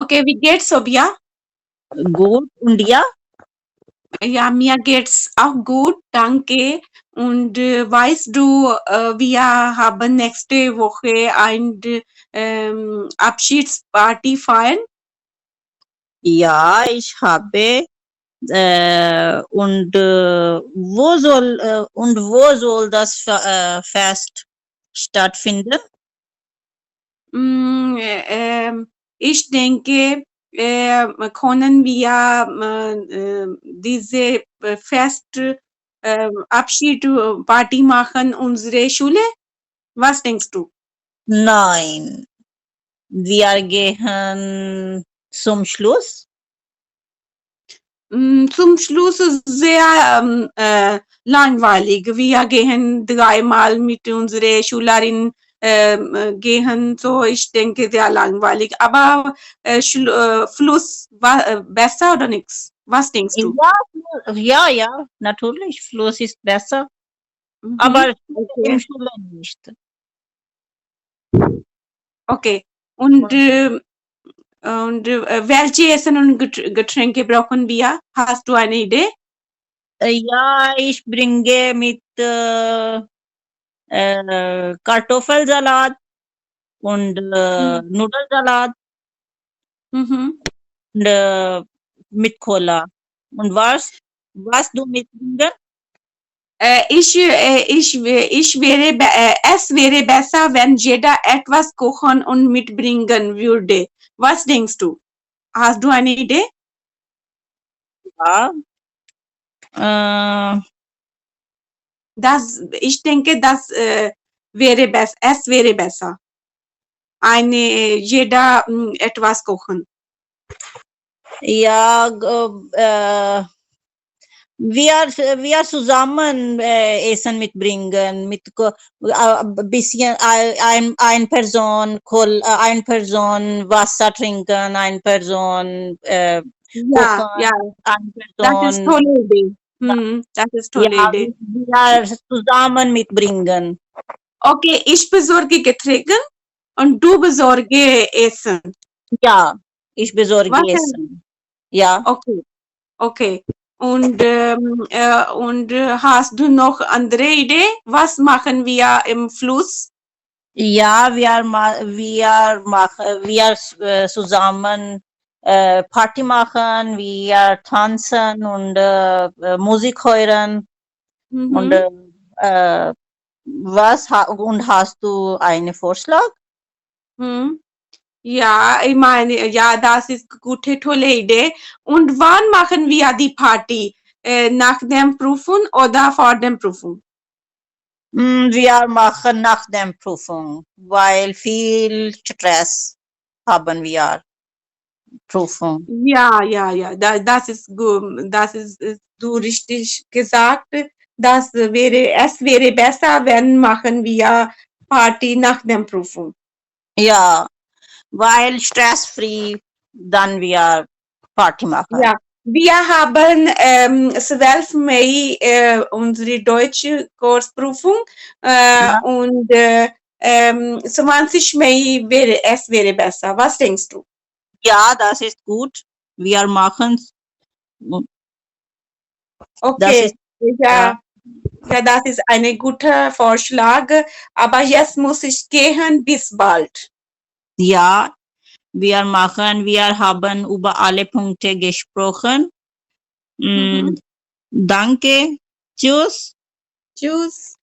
Okay, wie geht's, Sobia? Gut, und dir? Ja, mir geht's auch gut, danke. Und weißt du, wir haben nächste Woche eine Abschiedsparty feiern. Ja, ich habe. Wo soll das Fest stattfinden? Ich denke, können wir diese Abschiedsparty machen, unsere Schule? Was denkst du? Nein, wir gehen zum Schluss. Zum Schluss ist sehr langweilig. Wir gehen dreimal mit unserer Schülerin gehen, so ich denke sehr langweilig. Aber Fluss war besser oder nichts? Was denkst du? Ja, natürlich, Fluss ist besser, aber im Schule nicht. Okay. Und welche Essen und Getränke brauchen wir? Hast du eine Idee? Ja, ich bringe mit Kartoffelsalat und Nudelsalat und mit Cola. Und was du mitbringen? Es wäre besser, wenn jeder etwas kochen und mitbringen würde. Was denkst du? Hast du eine Idee? Ja. Ich denke, das wäre besser. Es wäre besser. Jeder etwas kochen. Ja, wir zusammen Essen mitbringen, mit bisschen ein Person ein Person Wasser trinken, ein Person kochen, eine Person. Das ist tolle Idee. Das ist tolle Idee. Wir zusammen mitbringen. Okay, ich besorge Getränke und du besorge Essen. Ja, ich besorge Essen. Ja. Okay. Und hast du noch andere Idee? Was machen wir im Fluss? Ja, wir zusammen Party machen, wir tanzen und Musik hören. Und hast du einen Vorschlag? Ja, ich meine, ja, das ist eine gute, tolle Idee. Und wann machen wir die Party? Nach dem Prüfung oder vor dem Prüfung? Wir machen nach der Prüfung, weil viel Stress haben wir. Prüfung. Ja, das ist gut. Das ist du richtig gesagt. Es wäre besser, wenn machen wir Party nach der Prüfung. Ja, weil stressfrei dann wir Party machen. Ja, wir haben 12. Mai unsere deutsche Kursprüfung und 20. Mai wäre besser. Was denkst du? Ja, das ist gut. Wir machen es. Okay, ja, das ist ein guter Vorschlag. Aber jetzt muss ich gehen. Bis bald. Ja, wir haben über alle Punkte gesprochen. Danke. Tschüss. Tschüss.